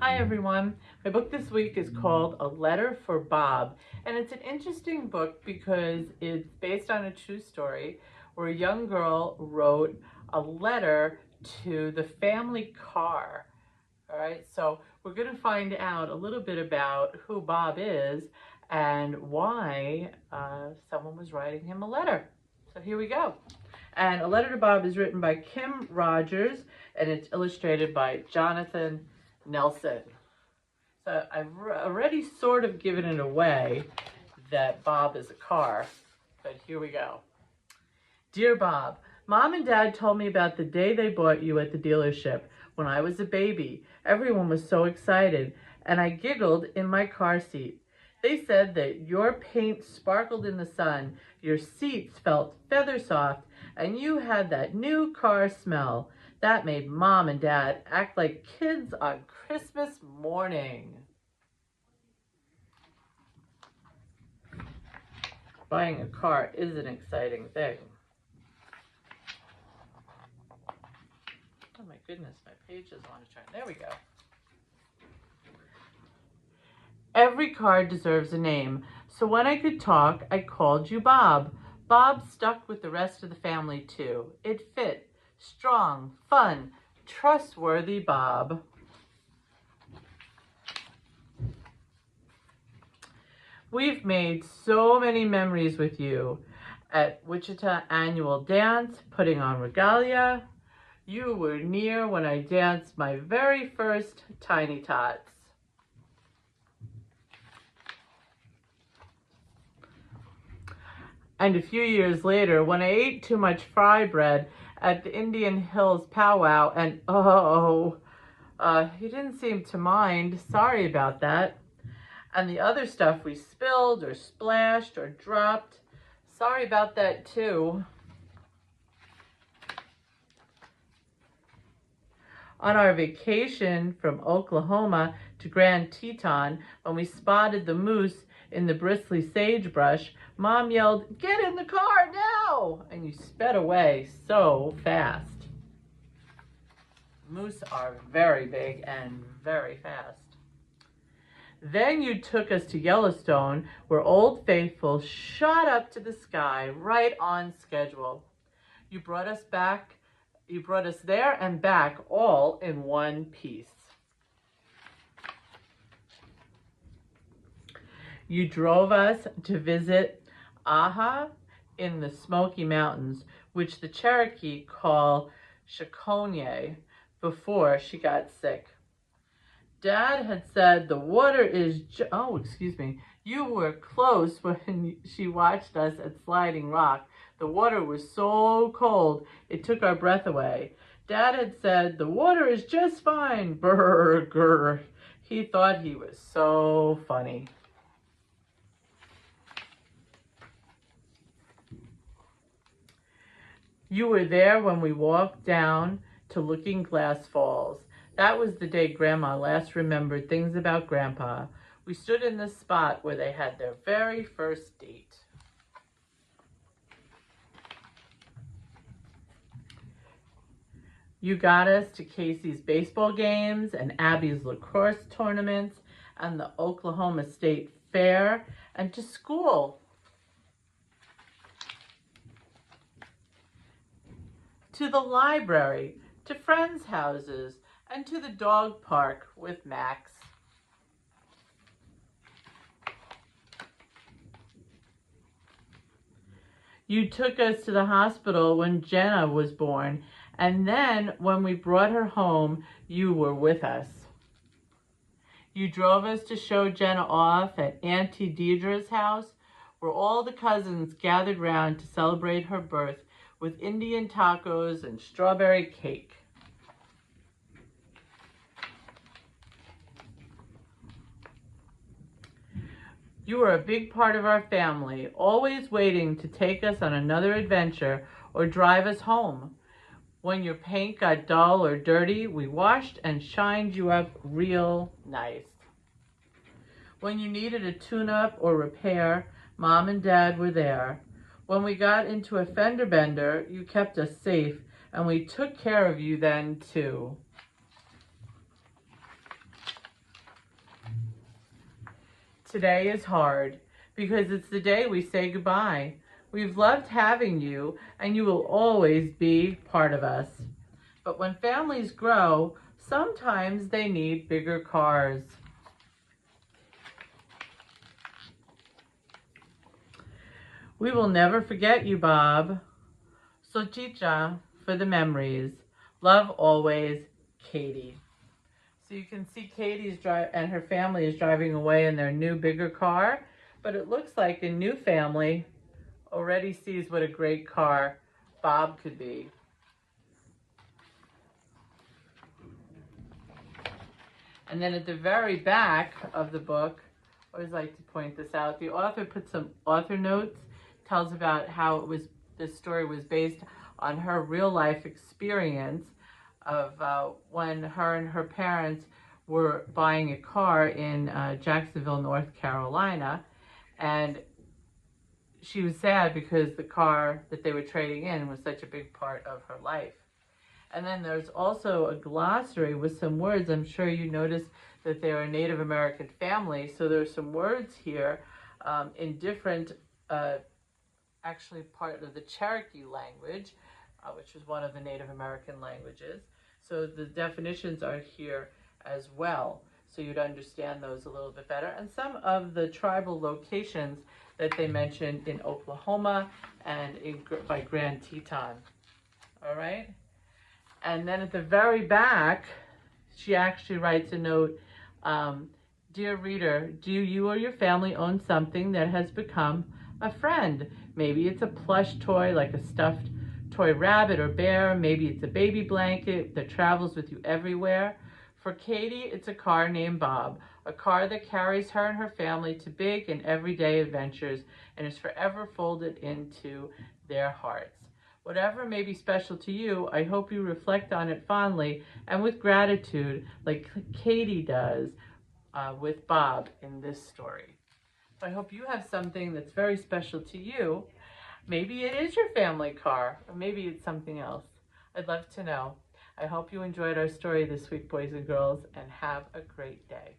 Hi everyone. My book this week is called A Letter for Bob, and it's an interesting book because it's based on a true story where a young girl wrote a letter to the family car. All right, so we're going to find out a little bit about who Bob is and why someone was writing him a letter. So here we go. And A Letter to Bob is written by Kim Rogers and it's illustrated by Jonathan Nelson. So I've already sort of given it away that Bob is a car, but here we go. Dear Bob, Mom and Dad told me about the day they bought you at the dealership when I was a baby. Everyone was so excited, and I giggled in my car seat. They said that your paint sparkled in the sun, your seats felt feather soft, and you had that new car smell. That made Mom and Dad act like kids on Christmas morning. Buying a car is an exciting thing. Oh my goodness, my pages want to turn. There we go. Every car deserves a name, so when I could talk, I called you Bob. Bob stuck with the rest of the family too. It fit. Strong, fun, trustworthy Bob. We've made so many memories with you at Wichita Annual Dance, putting on regalia. You were near when I danced my very first Tiny Tots. And a few years later, when I ate too much fry bread at the Indian Hills powwow, and he didn't seem to mind. Sorry about that. And the other stuff we spilled or splashed or dropped. Sorry about that too. On our vacation from Oklahoma to Grand Teton, when we spotted the moose in the bristly sagebrush, Mom yelled, "Get in the car now!" And you sped away so fast. Moose are very big and very fast. Then you took us to Yellowstone, where Old Faithful shot up to the sky right on schedule. You brought us there and back all in one piece. You drove us to visit Aha in the Smoky Mountains, which the Cherokee call Chiconie, before she got sick. Dad had said the water is, you were close when she watched us at Sliding Rock. The water was so cold, it took our breath away. Dad had said, the water is just fine, burger. He thought he was so funny. You were there when we walked down to Looking Glass Falls. That was the day Grandma last remembered things about Grandpa. We stood in the spot where they had their very first date. You got us to Casey's baseball games and Abby's lacrosse tournaments and the Oklahoma State Fair and to school. To the library, to friends' houses, and to the dog park with Max. You took us to the hospital when Jenna was born, and then when we brought her home, you were with us. You drove us to show Jenna off at Auntie Deidre's house, where all the cousins gathered round to celebrate her birth with Indian tacos and strawberry cake. You were a big part of our family, always waiting to take us on another adventure or drive us home. When your paint got dull or dirty, we washed and shined you up real nice. When you needed a tune-up or repair, Mom and Dad were there. When we got into a fender bender, you kept us safe, and we took care of you then too. Today is hard because it's the day we say goodbye. We've loved having you, and you will always be part of us. But when families grow, sometimes they need bigger cars. We will never forget you, Bob. Sochicha for the memories. Love always, Katie. So you can see Katie's and her family is driving away in their new, bigger car. But it looks like a new family already sees what a great car Bob could be. And then at the very back of the book, I always like to point this out, the author put some author notes, tells about how this story was based on her real life experience of when her and her parents were buying a car in Jacksonville, North Carolina. And she was sad because the car that they were trading in was such a big part of her life. And then there's also a glossary with some words. I'm sure you noticed that they're a Native American family. So there's some words here in different, actually part of the Cherokee language, which is one of the Native American languages. So the definitions are here as well. So you'd understand those a little bit better. And some of the tribal locations that they mentioned in Oklahoma and by Grand Teton. All right? And then at the very back, she actually writes a note, Dear reader, do you or your family own something that has become a friend? Maybe it's a plush toy like a stuffed toy rabbit or bear. Maybe it's a baby blanket that travels with you everywhere. For Katie, it's a car named Bob, a car that carries her and her family to big and everyday adventures and is forever folded into their hearts. Whatever may be special to you, I hope you reflect on it fondly and with gratitude like Katie does with Bob in this story. So I hope you have something that's very special to you. Maybe it is your family car, or maybe it's something else. I'd love to know. I hope you enjoyed our story this week, boys and girls, and have a great day.